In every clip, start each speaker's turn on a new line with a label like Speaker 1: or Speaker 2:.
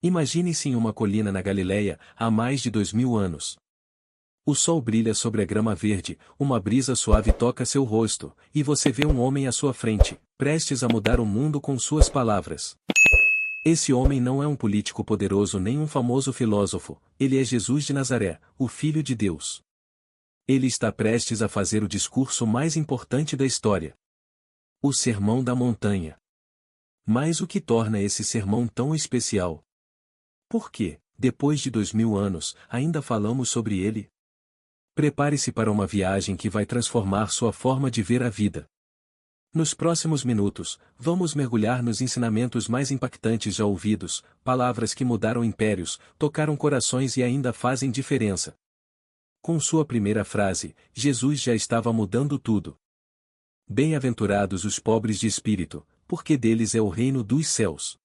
Speaker 1: Imagine-se em uma colina na Galileia, há mais de 2000 anos. O sol brilha sobre a grama verde, uma brisa suave toca seu rosto, e você vê um homem à sua frente, prestes a mudar o mundo com suas palavras. Esse homem não é um político poderoso nem um famoso filósofo, ele é Jesus de Nazaré, o Filho de Deus. Ele está prestes a fazer o discurso mais importante da história. O Sermão da Montanha. Mas o que torna esse sermão tão especial? Por que, depois de 2000 anos, ainda falamos sobre ele? Prepare-se para uma viagem que vai transformar sua forma de ver a vida. Nos próximos minutos, vamos mergulhar nos ensinamentos mais impactantes já ouvidos, palavras que mudaram impérios, tocaram corações e ainda fazem diferença. Com sua primeira frase, Jesus já estava mudando tudo. Bem-aventurados os pobres de espírito, porque deles é o reino dos céus.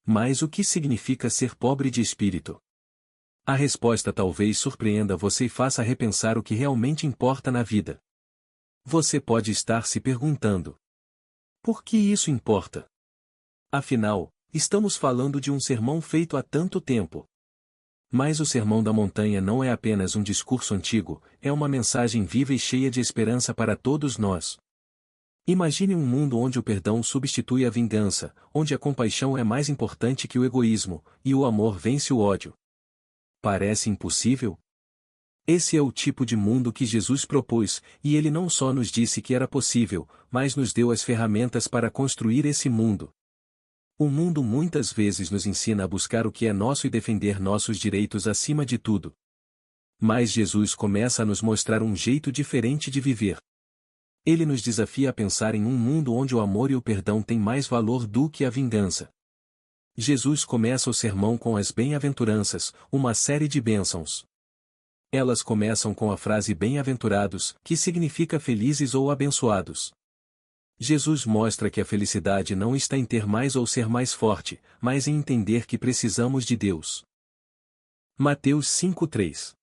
Speaker 1: Mas o que significa ser pobre de espírito? A resposta talvez surpreenda você e faça repensar o que realmente importa na vida. Você pode estar se perguntando: por que isso importa? Afinal, estamos falando de um sermão feito há tanto tempo. Mas o Sermão da Montanha não é apenas um discurso antigo, é uma mensagem viva e cheia de esperança para todos nós. Imagine um mundo onde o perdão substitui a vingança, onde a compaixão é mais importante que o egoísmo, e o amor vence o ódio. Parece impossível? Esse é o tipo de mundo que Jesus propôs, e ele não só nos disse que era possível, mas nos deu as ferramentas para construir esse mundo. O mundo muitas vezes nos ensina a buscar o que é nosso e defender nossos direitos acima de tudo. Mas Jesus começa a nos mostrar um jeito diferente de viver. Ele nos desafia a pensar em um mundo onde o amor e o perdão têm mais valor do que a vingança. Jesus começa o sermão com as bem-aventuranças, uma série de bênçãos. Elas começam com a frase bem-aventurados, que significa felizes ou abençoados. Jesus mostra que a felicidade não está em ter mais ou ser mais forte, mas em entender que precisamos de Deus. Mateus 5:3.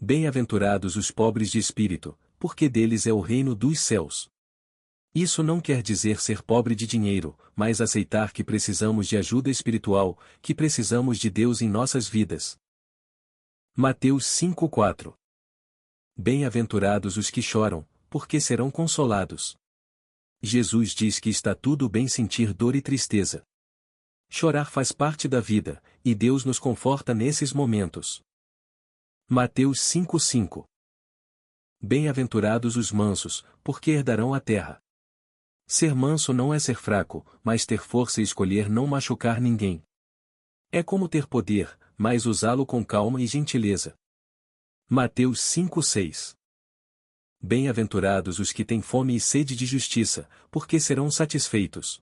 Speaker 1: Bem-aventurados os pobres de espírito, porque deles é o reino dos céus. Isso não quer dizer ser pobre de dinheiro, mas aceitar que precisamos de ajuda espiritual, que precisamos de Deus em nossas vidas. Mateus 5:4. Bem-aventurados os que choram, porque serão consolados. Jesus diz que está tudo bem sentir dor e tristeza. Chorar faz parte da vida, e Deus nos conforta nesses momentos. Mateus 5:5. Bem-aventurados os mansos, porque herdarão a terra. Ser manso não é ser fraco, mas ter força e escolher não machucar ninguém. É como ter poder, mas usá-lo com calma e gentileza. Mateus 5:6. Bem-aventurados os que têm fome e sede de justiça, porque serão satisfeitos.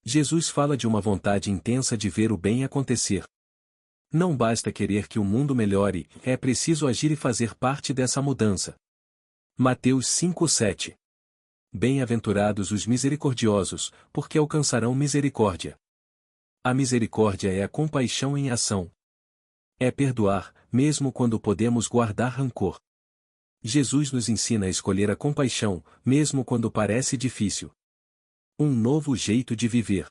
Speaker 1: Jesus fala de uma vontade intensa de ver o bem acontecer. Não basta querer que o mundo melhore, é preciso agir e fazer parte dessa mudança. Mateus 5:7. Bem-aventurados os misericordiosos, porque alcançarão misericórdia. A misericórdia é a compaixão em ação. É perdoar, mesmo quando podemos guardar rancor. Jesus nos ensina a escolher a compaixão, mesmo quando parece difícil. Um novo jeito de viver.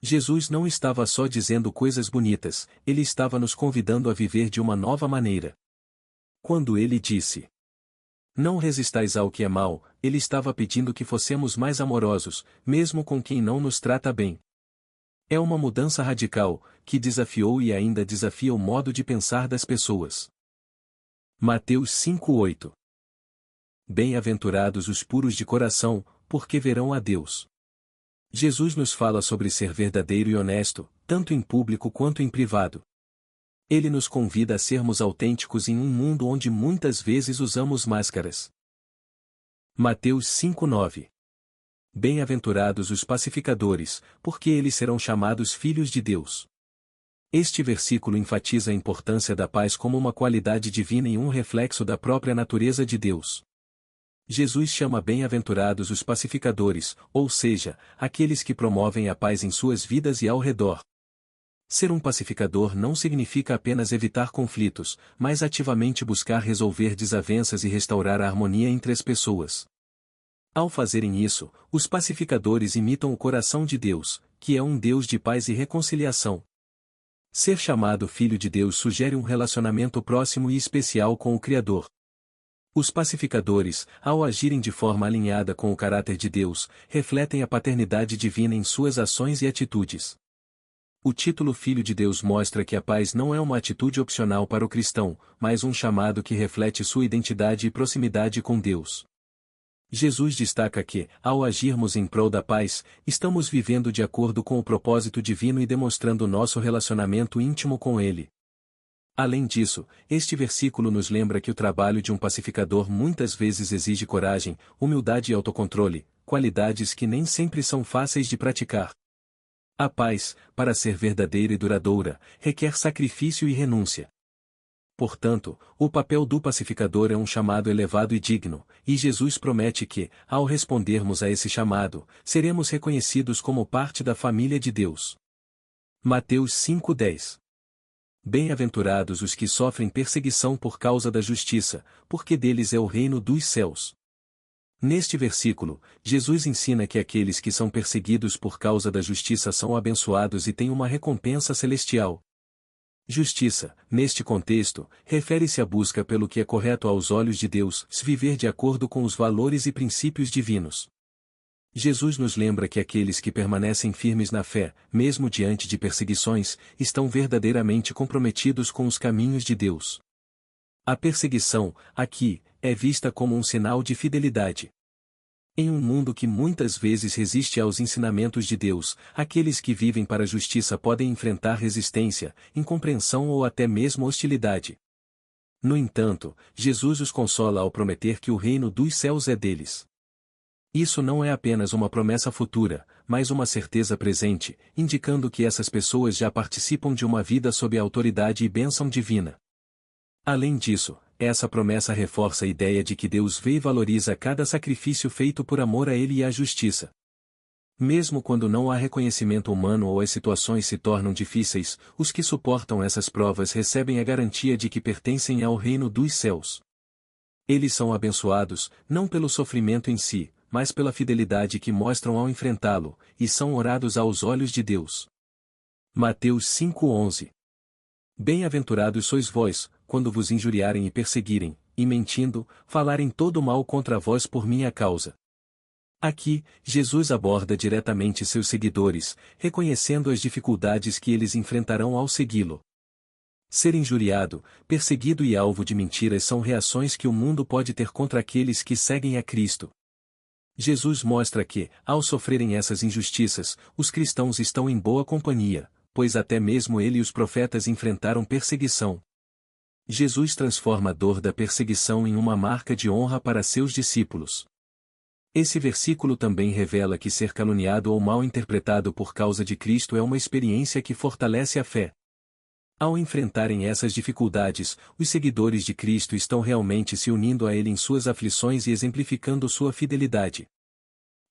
Speaker 1: Jesus não estava só dizendo coisas bonitas, ele estava nos convidando a viver de uma nova maneira. Quando ele disse: não resistais ao que é mal, ele estava pedindo que fossemos mais amorosos, mesmo com quem não nos trata bem. É uma mudança radical, que desafiou e ainda desafia o modo de pensar das pessoas. Mateus 5:8. Bem-aventurados os puros de coração, porque verão a Deus. Jesus nos fala sobre ser verdadeiro e honesto, tanto em público quanto em privado. Ele nos convida a sermos autênticos em um mundo onde muitas vezes usamos máscaras. Mateus 5:9. Bem-aventurados os pacificadores, porque eles serão chamados filhos de Deus. Este versículo enfatiza a importância da paz como uma qualidade divina e um reflexo da própria natureza de Deus. Jesus chama bem-aventurados os pacificadores, ou seja, aqueles que promovem a paz em suas vidas e ao redor. Ser um pacificador não significa apenas evitar conflitos, mas ativamente buscar resolver desavenças e restaurar a harmonia entre as pessoas. Ao fazerem isso, os pacificadores imitam o coração de Deus, que é um Deus de paz e reconciliação. Ser chamado filho de Deus sugere um relacionamento próximo e especial com o Criador. Os pacificadores, ao agirem de forma alinhada com o caráter de Deus, refletem a paternidade divina em suas ações e atitudes. O título Filho de Deus mostra que a paz não é uma atitude opcional para o cristão, mas um chamado que reflete sua identidade e proximidade com Deus. Jesus destaca que, ao agirmos em prol da paz, estamos vivendo de acordo com o propósito divino e demonstrando nosso relacionamento íntimo com Ele. Além disso, este versículo nos lembra que o trabalho de um pacificador muitas vezes exige coragem, humildade e autocontrole, qualidades que nem sempre são fáceis de praticar. A paz, para ser verdadeira e duradoura, requer sacrifício e renúncia. Portanto, o papel do pacificador é um chamado elevado e digno, e Jesus promete que, ao respondermos a esse chamado, seremos reconhecidos como parte da família de Deus. Mateus 5:10. Bem-aventurados os que sofrem perseguição por causa da justiça, porque deles é o reino dos céus. Neste versículo, Jesus ensina que aqueles que são perseguidos por causa da justiça são abençoados e têm uma recompensa celestial. Justiça, neste contexto, refere-se à busca pelo que é correto aos olhos de Deus, se viver de acordo com os valores e princípios divinos. Jesus nos lembra que aqueles que permanecem firmes na fé, mesmo diante de perseguições, estão verdadeiramente comprometidos com os caminhos de Deus. A perseguição, aqui, é vista como um sinal de fidelidade. Em um mundo que muitas vezes resiste aos ensinamentos de Deus, aqueles que vivem para a justiça podem enfrentar resistência, incompreensão ou até mesmo hostilidade. No entanto, Jesus os consola ao prometer que o reino dos céus é deles. Isso não é apenas uma promessa futura, mas uma certeza presente, indicando que essas pessoas já participam de uma vida sob a autoridade e bênção divina. Além disso, essa promessa reforça a ideia de que Deus vê e valoriza cada sacrifício feito por amor a Ele e à justiça. Mesmo quando não há reconhecimento humano ou as situações se tornam difíceis, os que suportam essas provas recebem a garantia de que pertencem ao reino dos céus. Eles são abençoados, não pelo sofrimento em si, mas pela fidelidade que mostram ao enfrentá-lo, e são honrados aos olhos de Deus. Mateus 5:11. Bem-aventurados sois vós, quando vos injuriarem e perseguirem, e mentindo, falarem todo mal contra vós por minha causa. Aqui, Jesus aborda diretamente seus seguidores, reconhecendo as dificuldades que eles enfrentarão ao segui-lo. Ser injuriado, perseguido e alvo de mentiras são reações que o mundo pode ter contra aqueles que seguem a Cristo. Jesus mostra que, ao sofrerem essas injustiças, os cristãos estão em boa companhia, pois até mesmo ele e os profetas enfrentaram perseguição. Jesus transforma a dor da perseguição em uma marca de honra para seus discípulos. Esse versículo também revela que ser caluniado ou mal interpretado por causa de Cristo é uma experiência que fortalece a fé. Ao enfrentarem essas dificuldades, os seguidores de Cristo estão realmente se unindo a Ele em suas aflições e exemplificando sua fidelidade.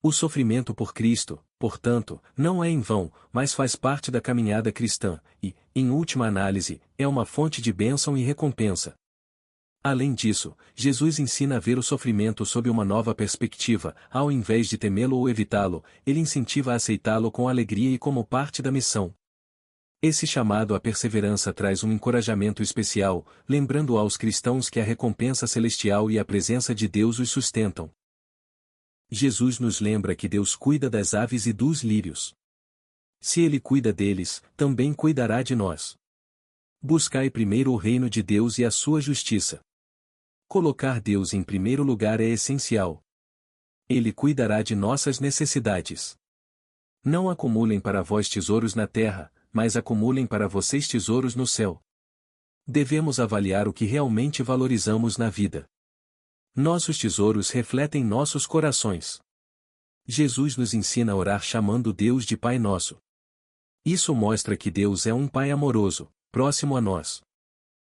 Speaker 1: O sofrimento por Cristo, portanto, não é em vão, mas faz parte da caminhada cristã, e, em última análise, é uma fonte de bênção e recompensa. Além disso, Jesus ensina a ver o sofrimento sob uma nova perspectiva, ao invés de temê-lo ou evitá-lo, ele incentiva a aceitá-lo com alegria e como parte da missão. Esse chamado à perseverança traz um encorajamento especial, lembrando aos cristãos que a recompensa celestial e a presença de Deus os sustentam. Jesus nos lembra que Deus cuida das aves e dos lírios. Se Ele cuida deles, também cuidará de nós. Buscai primeiro o reino de Deus e a sua justiça. Colocar Deus em primeiro lugar é essencial. Ele cuidará de nossas necessidades. Não acumulem para vós tesouros na terra, mas acumulem para vocês tesouros no céu. Devemos avaliar o que realmente valorizamos na vida. Nossos tesouros refletem nossos corações. Jesus nos ensina a orar chamando Deus de Pai Nosso. Isso mostra que Deus é um Pai amoroso, próximo a nós.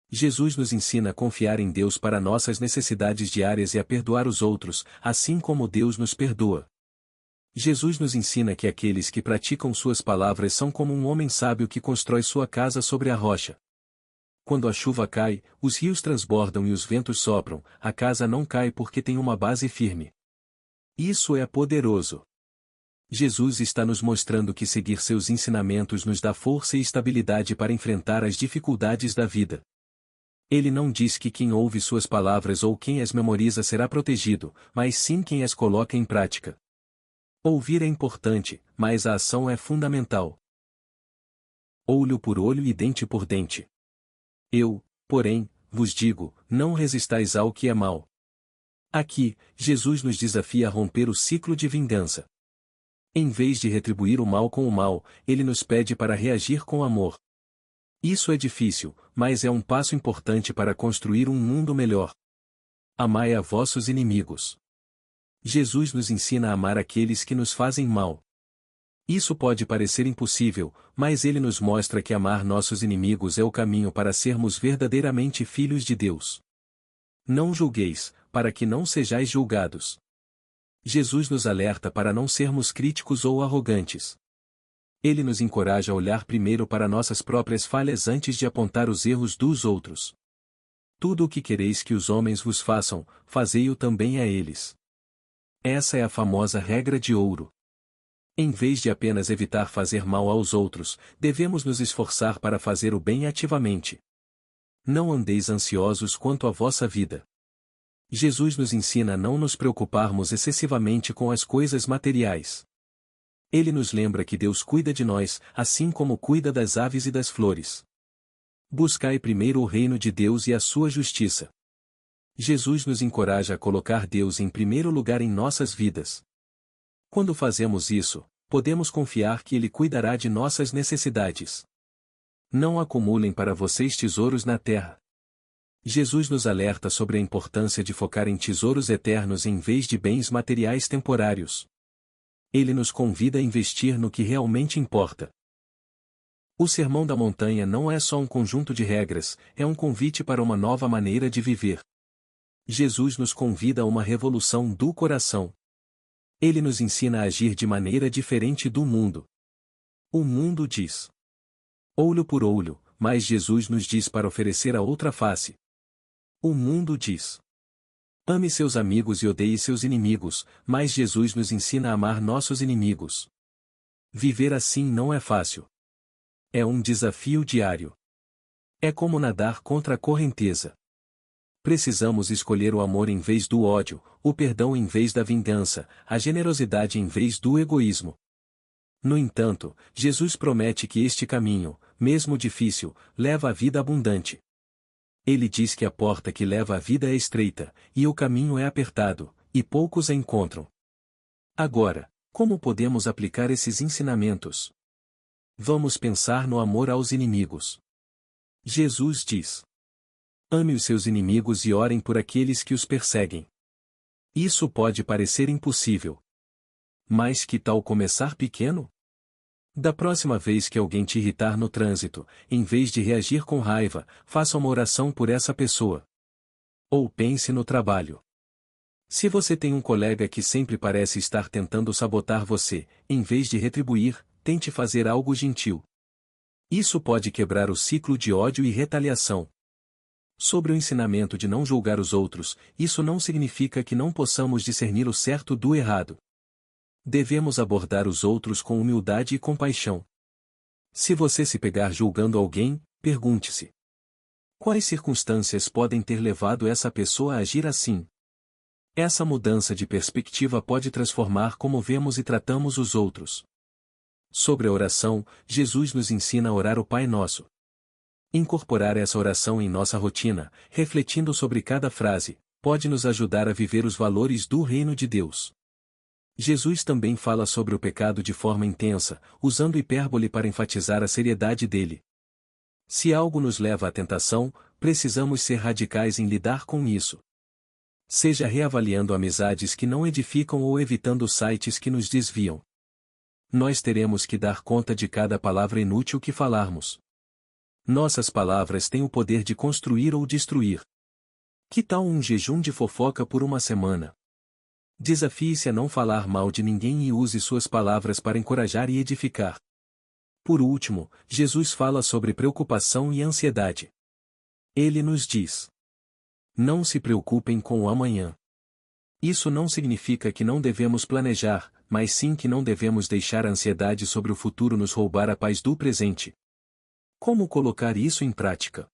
Speaker 1: Jesus nos ensina a confiar em Deus para nossas necessidades diárias e a perdoar os outros, assim como Deus nos perdoa. Jesus nos ensina que aqueles que praticam suas palavras são como um homem sábio que constrói sua casa sobre a rocha. Quando a chuva cai, os rios transbordam e os ventos sopram, a casa não cai porque tem uma base firme. Isso é poderoso. Jesus está nos mostrando que seguir seus ensinamentos nos dá força e estabilidade para enfrentar as dificuldades da vida. Ele não diz que quem ouve suas palavras ou quem as memoriza será protegido, mas sim quem as coloca em prática. Ouvir é importante, mas a ação é fundamental. Olho por olho e dente por dente. Eu, porém, vos digo, não resistais ao que é mal. Aqui, Jesus nos desafia a romper o ciclo de vingança. Em vez de retribuir o mal com o mal, ele nos pede para reagir com amor. Isso é difícil, mas é um passo importante para construir um mundo melhor. Amai a vossos inimigos. Jesus nos ensina a amar aqueles que nos fazem mal. Isso pode parecer impossível, mas ele nos mostra que amar nossos inimigos é o caminho para sermos verdadeiramente filhos de Deus. Não julgueis, para que não sejais julgados. Jesus nos alerta para não sermos críticos ou arrogantes. Ele nos encoraja a olhar primeiro para nossas próprias falhas antes de apontar os erros dos outros. Tudo o que quereis que os homens vos façam, fazei-o também a eles. Essa é a famosa regra de ouro. Em vez de apenas evitar fazer mal aos outros, devemos nos esforçar para fazer o bem ativamente. Não andeis ansiosos quanto à vossa vida. Jesus nos ensina a não nos preocuparmos excessivamente com as coisas materiais. Ele nos lembra que Deus cuida de nós, assim como cuida das aves e das flores. Buscai primeiro o reino de Deus e a sua justiça. Jesus nos encoraja a colocar Deus em primeiro lugar em nossas vidas. Quando fazemos isso, podemos confiar que Ele cuidará de nossas necessidades. Não acumulem para vocês tesouros na terra. Jesus nos alerta sobre a importância de focar em tesouros eternos em vez de bens materiais temporários. Ele nos convida a investir no que realmente importa. O Sermão da Montanha não é só um conjunto de regras, é um convite para uma nova maneira de viver. Jesus nos convida a uma revolução do coração. Ele nos ensina a agir de maneira diferente do mundo. O mundo diz olho por olho, mas Jesus nos diz para oferecer a outra face. O mundo diz ame seus amigos e odeie seus inimigos, mas Jesus nos ensina a amar nossos inimigos. Viver assim não é fácil. É um desafio diário. É como nadar contra a correnteza. Precisamos escolher o amor em vez do ódio, o perdão em vez da vingança, a generosidade em vez do egoísmo. No entanto, Jesus promete que este caminho, mesmo difícil, leva à vida abundante. Ele diz que a porta que leva à vida é estreita, e o caminho é apertado, e poucos a encontram. Agora, como podemos aplicar esses ensinamentos? Vamos pensar no amor aos inimigos. Jesus diz: ame os seus inimigos e orem por aqueles que os perseguem. Isso pode parecer impossível. Mas que tal começar pequeno? Da próxima vez que alguém te irritar no trânsito, em vez de reagir com raiva, faça uma oração por essa pessoa. Ou pense no trabalho. Se você tem um colega que sempre parece estar tentando sabotar você, em vez de retribuir, tente fazer algo gentil. Isso pode quebrar o ciclo de ódio e retaliação. Sobre o ensinamento de não julgar os outros, isso não significa que não possamos discernir o certo do errado. Devemos abordar os outros com humildade e compaixão. Se você se pegar julgando alguém, pergunte-se: quais circunstâncias podem ter levado essa pessoa a agir assim? Essa mudança de perspectiva pode transformar como vemos e tratamos os outros. Sobre a oração, Jesus nos ensina a orar o Pai Nosso. Incorporar essa oração em nossa rotina, refletindo sobre cada frase, pode nos ajudar a viver os valores do reino de Deus. Jesus também fala sobre o pecado de forma intensa, usando hipérbole para enfatizar a seriedade dele. Se algo nos leva à tentação, precisamos ser radicais em lidar com isso. Seja reavaliando amizades que não edificam ou evitando sites que nos desviam. Nós teremos que dar conta de cada palavra inútil que falarmos. Nossas palavras têm o poder de construir ou destruir. Que tal um jejum de fofoca por uma semana? Desafie-se a não falar mal de ninguém e use suas palavras para encorajar e edificar. Por último, Jesus fala sobre preocupação e ansiedade. Ele nos diz: não se preocupem com o amanhã. Isso não significa que não devemos planejar, mas sim que não devemos deixar a ansiedade sobre o futuro nos roubar a paz do presente. Como colocar isso em prática?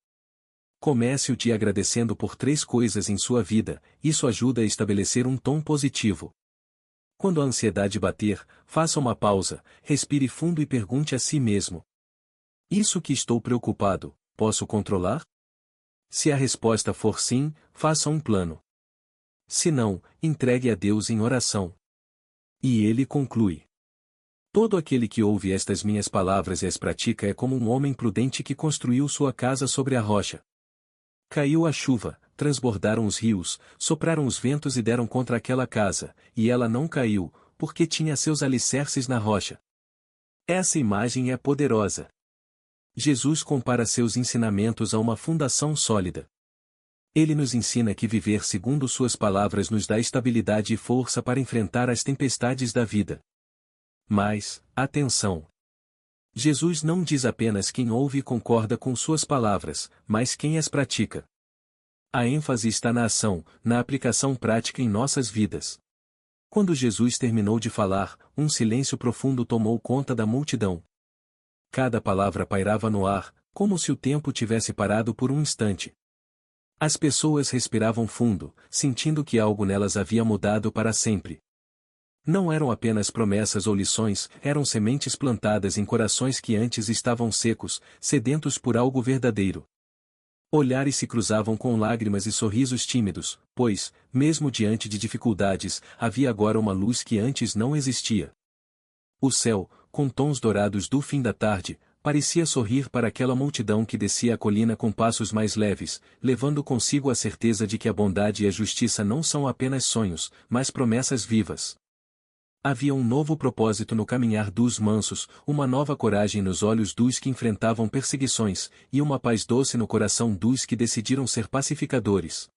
Speaker 1: Comece o dia agradecendo por 3 coisas em sua vida, isso ajuda a estabelecer um tom positivo. Quando a ansiedade bater, faça uma pausa, respire fundo e pergunte a si mesmo: isso que estou preocupado, posso controlar? Se a resposta for sim, faça um plano. Se não, entregue a Deus em oração. E ele conclui: todo aquele que ouve estas minhas palavras e as pratica é como um homem prudente que construiu sua casa sobre a rocha. Caiu a chuva, transbordaram os rios, sopraram os ventos e deram contra aquela casa, e ela não caiu, porque tinha seus alicerces na rocha. Essa imagem é poderosa. Jesus compara seus ensinamentos a uma fundação sólida. Ele nos ensina que viver segundo suas palavras nos dá estabilidade e força para enfrentar as tempestades da vida. Mas, atenção! Jesus não diz apenas quem ouve e concorda com suas palavras, mas quem as pratica. A ênfase está na ação, na aplicação prática em nossas vidas. Quando Jesus terminou de falar, um silêncio profundo tomou conta da multidão. Cada palavra pairava no ar, como se o tempo tivesse parado por um instante. As pessoas respiravam fundo, sentindo que algo nelas havia mudado para sempre. Não eram apenas promessas ou lições, eram sementes plantadas em corações que antes estavam secos, sedentos por algo verdadeiro. Olhares se cruzavam com lágrimas e sorrisos tímidos, pois, mesmo diante de dificuldades, havia agora uma luz que antes não existia. O céu, com tons dourados do fim da tarde, parecia sorrir para aquela multidão que descia a colina com passos mais leves, levando consigo a certeza de que a bondade e a justiça não são apenas sonhos, mas promessas vivas. Havia um novo propósito no caminhar dos mansos, uma nova coragem nos olhos dos que enfrentavam perseguições, e uma paz doce no coração dos que decidiram ser pacificadores.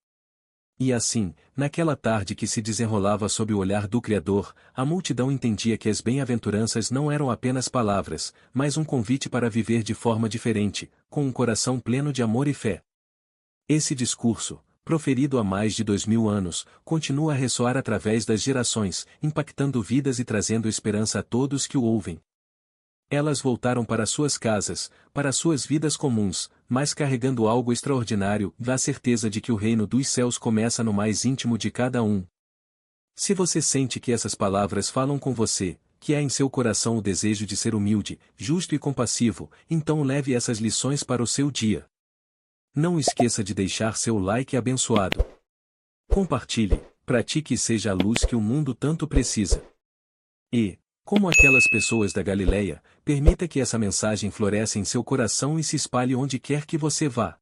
Speaker 1: E assim, naquela tarde que se desenrolava sob o olhar do Criador, a multidão entendia que as bem-aventuranças não eram apenas palavras, mas um convite para viver de forma diferente, com um coração pleno de amor e fé. Esse discurso, proferido há mais de 2000 anos, continua a ressoar através das gerações, impactando vidas e trazendo esperança a todos que o ouvem. Elas voltaram para suas casas, para suas vidas comuns, mas carregando algo extraordinário, da certeza de que o reino dos céus começa no mais íntimo de cada um. Se você sente que essas palavras falam com você, que há em seu coração o desejo de ser humilde, justo e compassivo, então leve essas lições para o seu dia. Não esqueça de deixar seu like abençoado. Compartilhe, pratique e seja a luz que o mundo tanto precisa. E, como aquelas pessoas da Galileia, permita que essa mensagem floresça em seu coração e se espalhe onde quer que você vá.